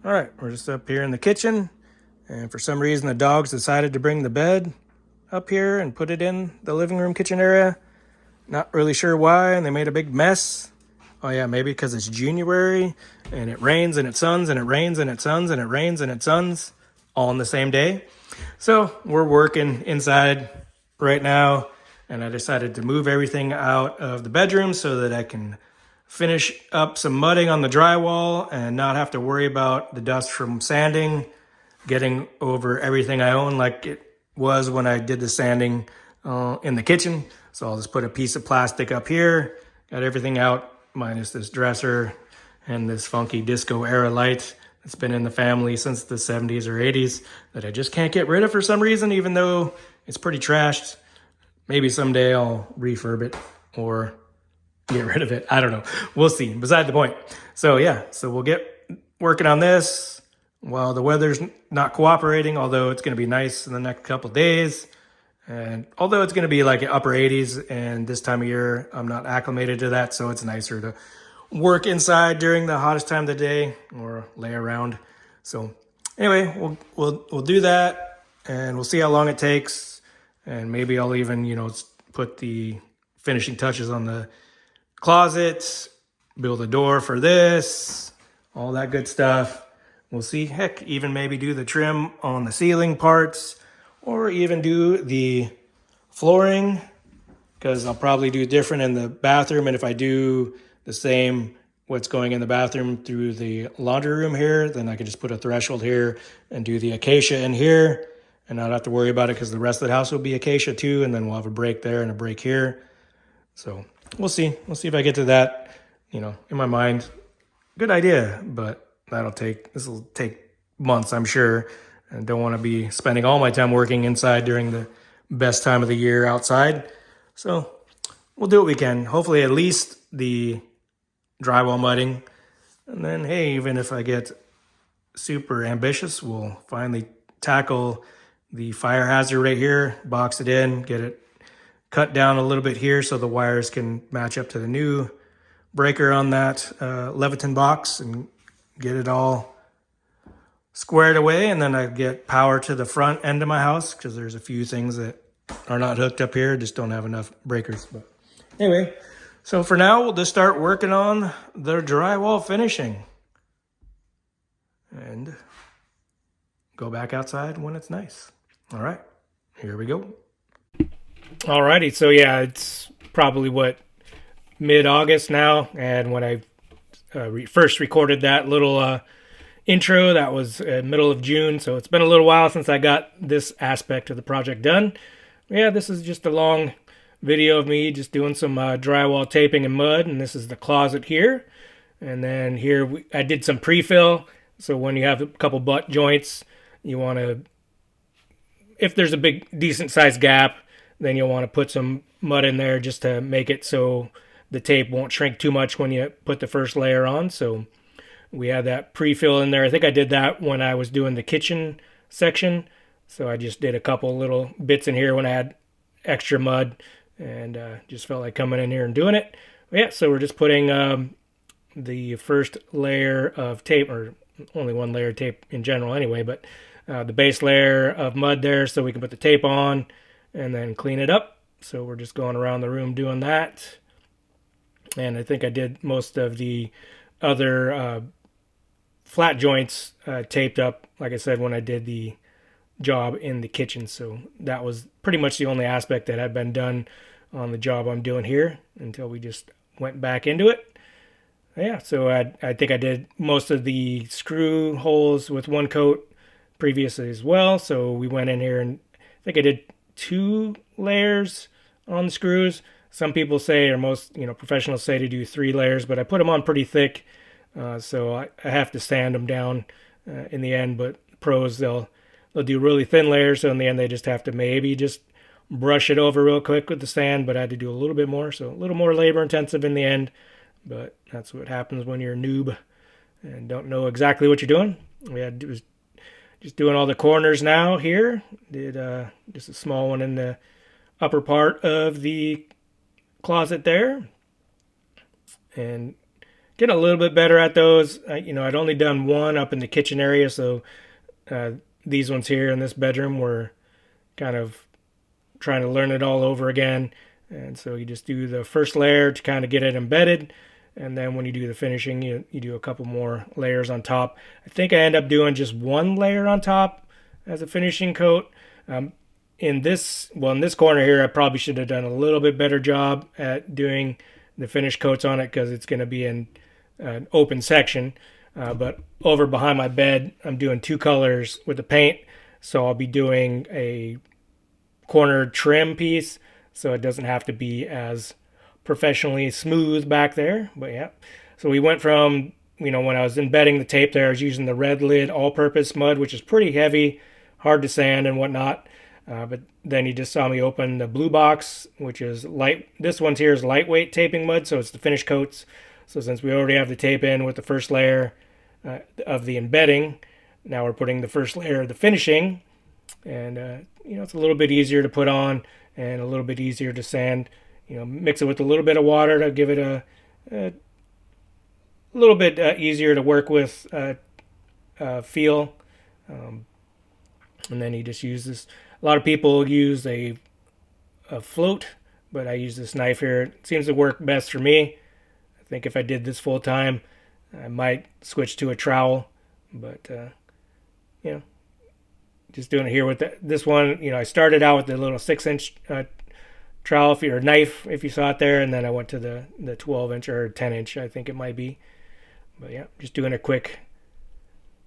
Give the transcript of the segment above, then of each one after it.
All right, we're just up here in the kitchen, and for some reason the dogs decided to bring the bed up here and put it in the living room kitchen area. Not really sure why, and they made a big mess. Oh yeah, maybe because it's January and it rains and it suns and it rains and it suns and it rains and it suns all in the same day. So we're working inside right now, and I decided to move everything out of the bedroom so that I can finish up some mudding on the drywall and not have to worry about the dust from sanding getting over everything I own like it was when I did the sanding in the kitchen. So I'll just put a piece of plastic up here, got everything out minus this dresser and this funky disco era light that's been in the family since the 70s or 80s that I just can't get rid of for some reason, even though it's pretty trashed. Maybe someday I'll refurb it or get rid of it. I don't know. We'll see. Beside the point. So yeah, so we'll get working on this while the weather's not cooperating, although it's going to be nice in the next couple of days. And although it's going to be like upper 80s and this time of year, I'm not acclimated to that. So it's nicer to work inside during the hottest time of the day or lay around. So anyway, we'll do that and we'll see how long it takes. And maybe I'll even, put the finishing touches on the closet, build a door for this, all that good stuff. We'll see. Heck, even maybe do the trim on the ceiling parts or even do the flooring, because I'll probably do different in the bathroom. And if I do the same what's going in the bathroom through the laundry room here, then I can just put a threshold here and do the acacia in here and not have to worry about it because the rest of the house will be acacia too. And then we'll have a break there and a break here. So we'll see. We'll see if I get to that, in my mind. Good idea, but this will take months, I'm sure. And don't want to be spending all my time working inside during the best time of the year outside. So we'll do what we can. Hopefully at least the drywall mudding. And then, hey, even if I get super ambitious, we'll finally tackle the fire hazard right here, box it in, get it cut down a little bit here so the wires can match up to the new breaker on that Leviton box and get it all squared away. And then I get power to the front end of my house because there's a few things that are not hooked up here, just don't have enough breakers. But anyway, so for now, we'll just start working on the drywall finishing and go back outside when it's nice. All right, here we go. Alrighty, so yeah, it's probably mid-August now, and when I first recorded that little intro, that was middle of June, so it's been a little while since I got this aspect of the project done. Yeah, this is just a long video of me just doing some drywall taping and mud, and this is the closet here. And then here I did some pre-fill, so when you have a couple butt joints, you want to, if there's a big decent sized gap, then you'll want to put some mud in there just to make it so the tape won't shrink too much when you put the first layer on. So we had that pre-fill in there. I think I did that when I was doing the kitchen section. So I just did a couple little bits in here when I had extra mud and just felt like coming in here and doing it. But yeah, so we're just putting the first layer of tape, or only one layer of tape in general anyway, but the base layer of mud there so we can put the tape on and then clean it up. So we're just going around the room doing that. And I think I did most of the other flat joints taped up, like I said, when I did the job in the kitchen. So that was pretty much the only aspect that had been done on the job I'm doing here until we just went back into it. Yeah, so I think I did most of the screw holes with one coat previously as well. So we went in here and I think I did 2 layers on the screws. Some people say, or most professionals say, to do 3 layers, but I put them on pretty thick, so I have to sand them down in the end. But pros, they'll do really thin layers, so in the end they just have to maybe just brush it over real quick with the sand. But I had to do a little bit more, so a little more labor intensive in the end. But that's what happens when you're a noob and don't know exactly what you're doing. We had just doing all the corners now here. Did just a small one in the upper part of the closet there. And getting a little bit better at those. I'd only done one up in the kitchen area, so these ones here in this bedroom were kind of trying to learn it all over again. And so you just do the first layer to kind of get it embedded. And then when you do the finishing, you do a couple more layers on top. I think I end up doing just one layer on top as a finishing coat. In this corner here, I probably should have done a little bit better job at doing the finish coats on it because it's going to be in an open section. But over behind my bed, I'm doing two colors with the paint. So I'll be doing a corner trim piece so it doesn't have to be as professionally smooth back there. But yeah, so we went from, when I was embedding the tape there, I was using the red lid all-purpose mud, which is pretty heavy, hard to sand and whatnot. But then you just saw me open the blue box, which is light. This one here is lightweight taping mud, so it's the finish coats. So since we already have the tape in with the first layer of the embedding, now we're putting the first layer of the finishing. And, it's a little bit easier to put on and a little bit easier to sand. Mix it with a little bit of water to give it a little bit easier to work with feel. And then you just use this. A lot of people use a float, but I use this knife here. It seems to work best for me. I think if I did this full time, I might switch to a trowel. But, just doing it here with this one. I started out with the little 6-inch trowel or knife, if you saw it there, and then I went to the 12-inch or 10-inch, I think it might be. But yeah, just doing a quick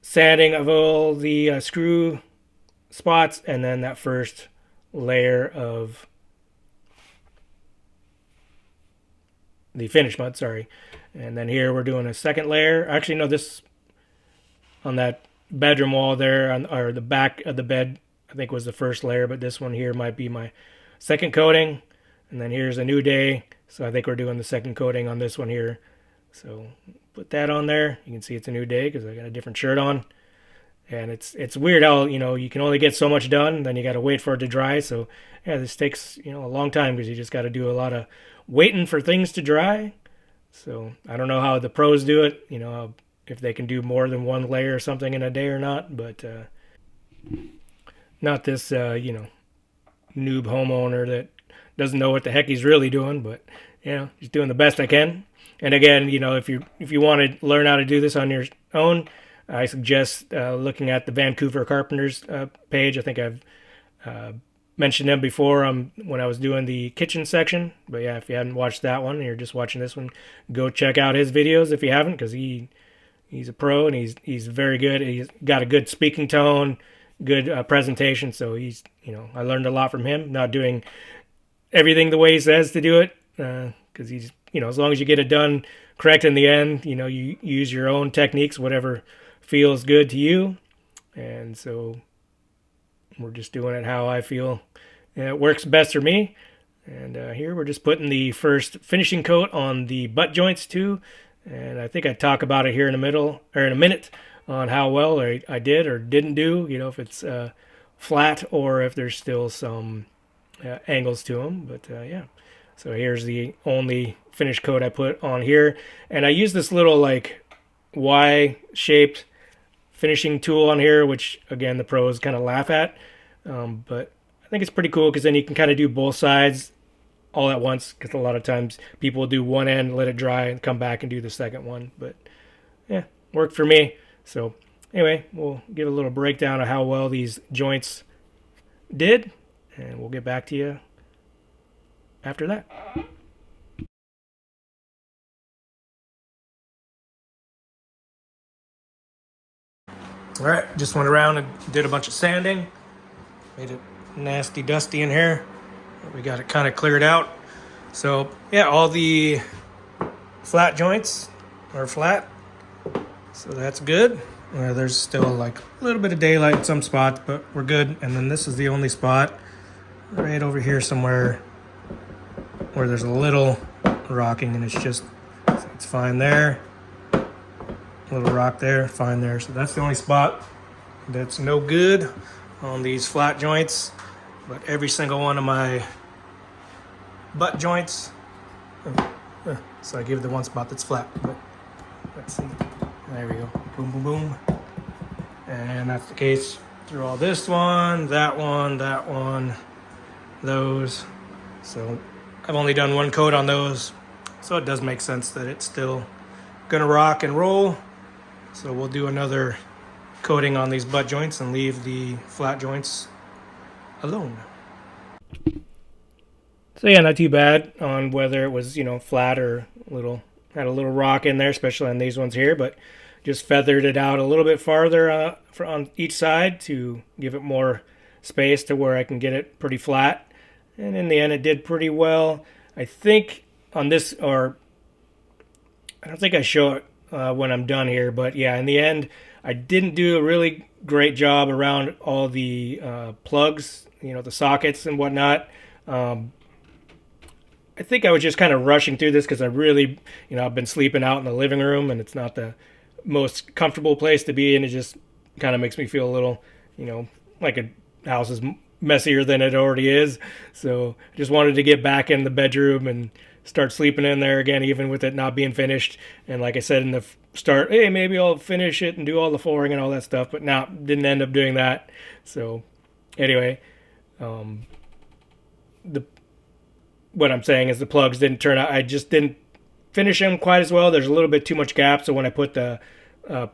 sanding of all the screw spots, and then that first layer of the finish mud, sorry. And then here we're doing a second layer. Actually, no, this on that bedroom wall there, or the back of the bed, I think was the first layer, but this one here might be my second coating. And then here's a new day, so I think we're doing the second coating on this one here. So put that on there. You can see it's a new day because I got a different shirt on. And it's weird how, you can only get so much done, then you got to wait for it to dry. So yeah, this takes, a long time because you just got to do a lot of waiting for things to dry. So I don't know how the pros do it, if they can do more than one layer or something in a day or not, but not this, noob homeowner that doesn't know what the heck he's really doing, but, he's doing the best I can. And again, if you want to learn how to do this on your own, I suggest looking at the Vancouver Carpenters page. I think I've mentioned them before when I was doing the kitchen section. But yeah, if you haven't watched that one and you're just watching this one, go check out his videos if you haven't, because he's a pro and he's very good. He's got a good speaking tone, good presentation. So he's, I learned a lot from him. Not doing everything the way he says to do it, because he's, as long as you get it done correct in the end, you use your own techniques, whatever feels good to you. And so we're just doing it how I feel it works best for me. And here we're just putting the first finishing coat on the butt joints too. And I think I talk about it here in a minute on how well I did or didn't do, if it's flat or if there's still some angles to them. But yeah, so here's the only finish coat I put on here. And I use this little Y-shaped finishing tool on here, which again the pros kind of laugh at, but I think it's pretty cool because then you can kind of do both sides all at once, because a lot of times people will do one end, let it dry, and come back and do the second one. But yeah, worked for me. So anyway, we'll give a little breakdown of how well these joints did, and we'll get back to you after that. All right, just went around and did a bunch of sanding. Made it nasty dusty in here. We got it kind of cleared out. So yeah, all the flat joints are flat. So that's good. There's still a little bit of daylight in some spots, but we're good. And then this is the only spot right over here somewhere where there's a little rocking, and it's fine there. Little rock there, fine there. So that's the only spot that's no good on these flat joints. But every single one of my butt joints, so I give the one spot that's flat. But Let's see. There we go. Boom, boom, boom. And that's the case through all this one, that one, that one, those. So I've only done one coat on those. So it does make sense that it's still gonna rock and roll. So we'll do another coating on these butt joints and leave the flat joints alone. So yeah, not too bad on whether it was, flat or had a little rock in there, especially on these ones here, but just feathered it out a little bit farther on each side to give it more space to where I can get it pretty flat. And in the end, it did pretty well. I think on this, or I don't think I show it when I'm done here, but yeah, in the end, I didn't do a really great job around all the plugs, the sockets and whatnot. I think I was just kind of rushing through this because I really, I've been sleeping out in the living room and it's not the most comfortable place to be, and it just kind of makes me feel a little, like a house is messier than it already is. So I just wanted to get back in the bedroom and start sleeping in there again, even with it not being finished. And like I said in the start, hey, maybe I'll finish it and do all the flooring and all that stuff, but now didn't end up doing that. So anyway, what I'm saying is the plugs didn't turn out. I just didn't finish them quite as well. There's a little bit too much gap. So when I put the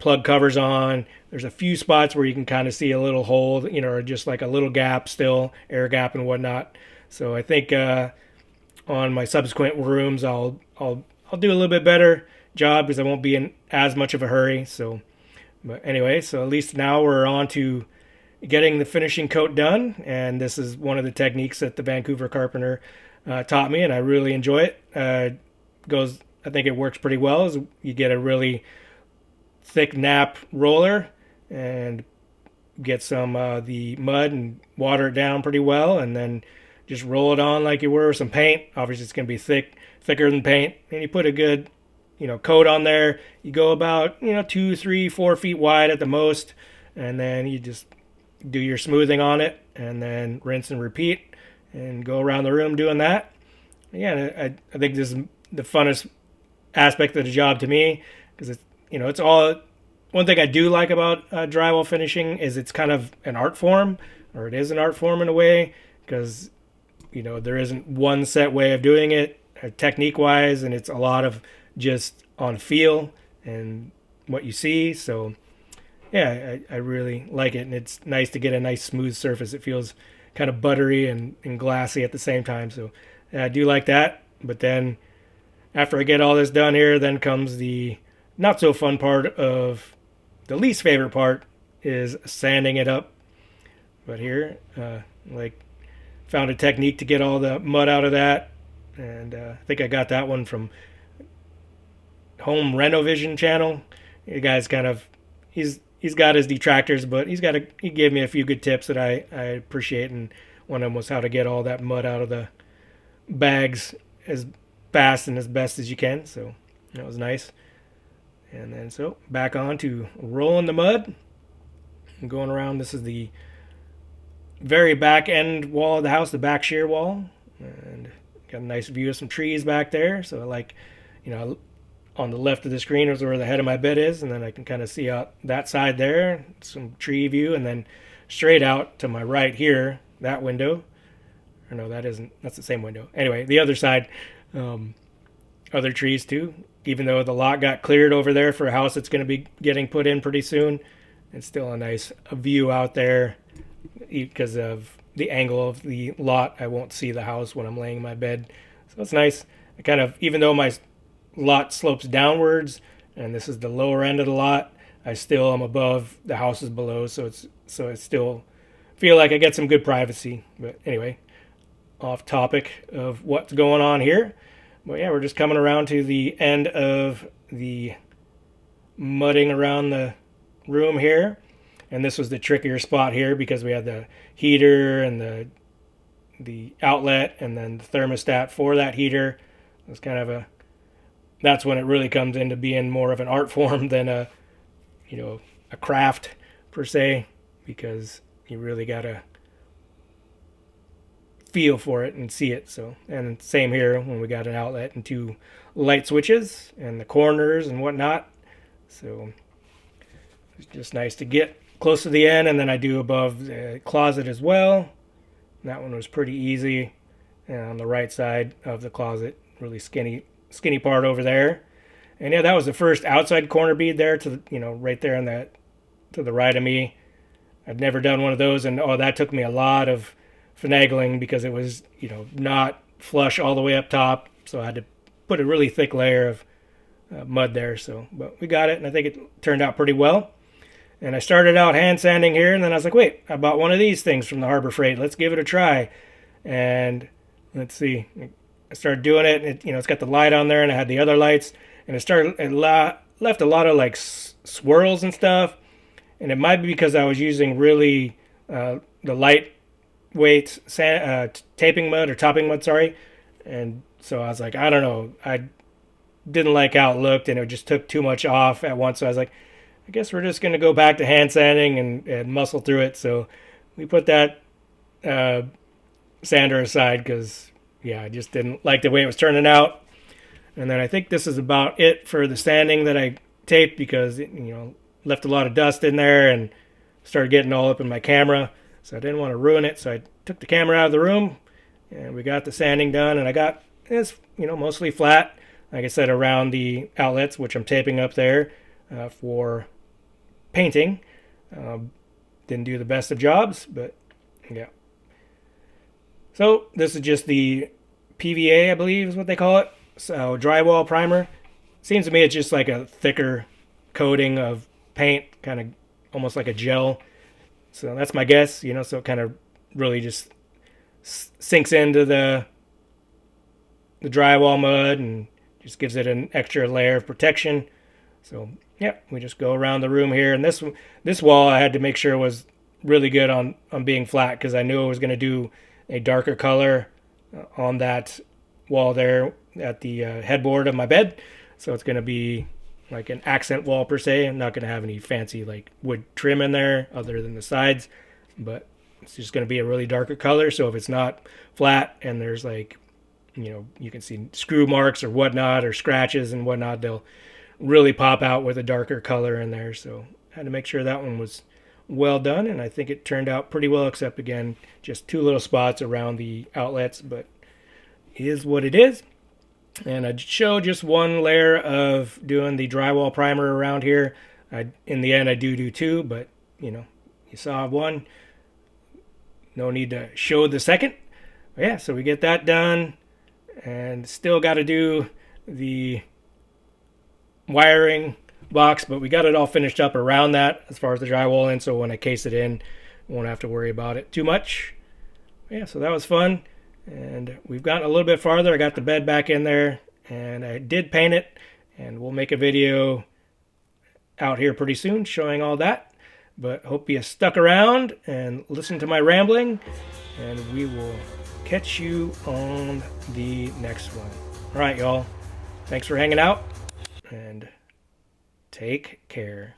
plug covers on, there's a few spots where you can kind of see a little hole, or just like a little gap still, air gap and whatnot. So I think on my subsequent rooms, I'll do a little bit better job because I won't be in as much of a hurry. So, but anyway, so at least now we're on to getting the finishing coat done. And this is one of the techniques that the Vancouver carpenter taught me, and I really enjoy it. I think it works pretty well. Is you get a really thick nap roller and get some the mud and water it down pretty well, and then just roll it on like you were some paint. Obviously, it's going to be thicker than paint, and you put a good coat on there. You go about 2, 3, 4 feet wide at the most, and then you just do your smoothing on it, and then rinse and repeat. And go around the room doing that. Yeah, I think this is the funnest aspect of the job to me because it's all. One thing I do like about drywall finishing is it's kind of an art form, or it is an art form in a way, because there isn't one set way of doing it technique wise, and it's a lot of just on feel and what you see. So yeah, I really like it, and it's nice to get a nice smooth surface. It feels kind of buttery and glassy at the same time. So I do like that. But then after I get all this done here, then comes the not so fun part of the least favorite part is sanding it up. But here, found a technique to get all the mud out of that. And I think I got that one from Home Renovision channel. The guy's he's got his detractors, but he gave me a few good tips that I appreciate, and one of them was how to get all that mud out of the bags as fast and as best as you can. So that was nice. And then so back on to rolling the mud and going around. This is the very back end wall of the house, the back shear wall, and got a nice view of some trees back there. So on the left of the screen is where the head of my bed is, and then I can kind of see out that side there, some tree view, and then straight out to my right here, that window. Or no, that's the same window. Anyway, the other side, other trees too. Even though the lot got cleared over there for a house that's going to be getting put in pretty soon, it's still a nice view out there because of the angle of the lot. I won't see the house when I'm laying in my bed, so it's nice. I kind of, even though my lot slopes downwards and this is the lower end of the lot, I still am above, the house is below, so I still feel like I get some good privacy. But anyway, off topic of what's going on here. But yeah, we're just coming around to the end of the mudding around the room here, and this was the trickier spot here because we had the heater and the outlet and then the thermostat for that heater. It's kind of that's when it really comes into being more of an art form than a craft per se, because you really gotta feel for it and see it. So, and same here when we got an outlet and 2 light switches and the corners and whatnot. So it's just nice to get close to the end, and then I do above the closet as well. And that one was pretty easy. And on the right side of the closet, really skinny part over there. And yeah, that was the first outside corner bead there to the, right there on that to the right of me. I'd never done one of those, and that took me a lot of finagling because it was not flush all the way up top, so I had to put a really thick layer of mud there. So, but we got it, and I think it turned out pretty well. And I started out hand sanding here, and then I was like, wait, I bought one of these things from the Harbor Freight. Let's give it a try. And let's see, I started doing it, and it's got the light on there, and I had the other lights, and it left a lot of like swirls and stuff. And it might be because I was using really the lightweight taping mud or topping mud, sorry. And so I was like, I don't know, I didn't like how it looked, and it just took too much off at once. So I was like, I guess we're just going to go back to hand sanding and muscle through it. So we put that sander aside because, I just didn't like the way it was turning out. And then I think this is about it for the sanding that I taped because it, left a lot of dust in there and started getting all up in my camera. So I didn't want to ruin it. So I took the camera out of the room and we got the sanding done. And I got this, mostly flat, like I said, around the outlets, which I'm taping up there for painting. Didn't do the best of jobs, but yeah. So this is just the PVA, I believe is what they call it. So drywall primer. Seems to me it's just like a thicker coating of paint, kind of almost like a gel. So that's my guess, so it kind of really just sinks into the drywall mud and just gives it an extra layer of protection. So yeah, we just go around the room here, and this wall I had to make sure was really good on being flat because I knew I was going to do a darker color on that wall there at the headboard of my bed. So it's going to be like an accent wall per se. I'm not going to have any fancy like wood trim in there other than the sides, but it's just going to be a really darker color. So if it's not flat and there's like, you can see screw marks or whatnot or scratches and whatnot, they'll really pop out with a darker color in there. So I had to make sure that one was well done, and I think it turned out pretty well, except again, just two little spots around the outlets, but it is what it is. And I'd show just one layer of doing the drywall primer around here. In the end, I do two, but you saw one. No need to show the second. But yeah, so we get that done, and still got to do the wiring box, but we got it all finished up around that as far as the drywall in, so when I case it in, I won't have to worry about it too much. Yeah, so that was fun. And we've gotten a little bit farther. I got the bed back in there, and I did paint it, and we'll make a video out here pretty soon showing all that. But hope you stuck around and listened to my rambling, and we will catch you on the next one. All right, y'all. Thanks for hanging out, and take care.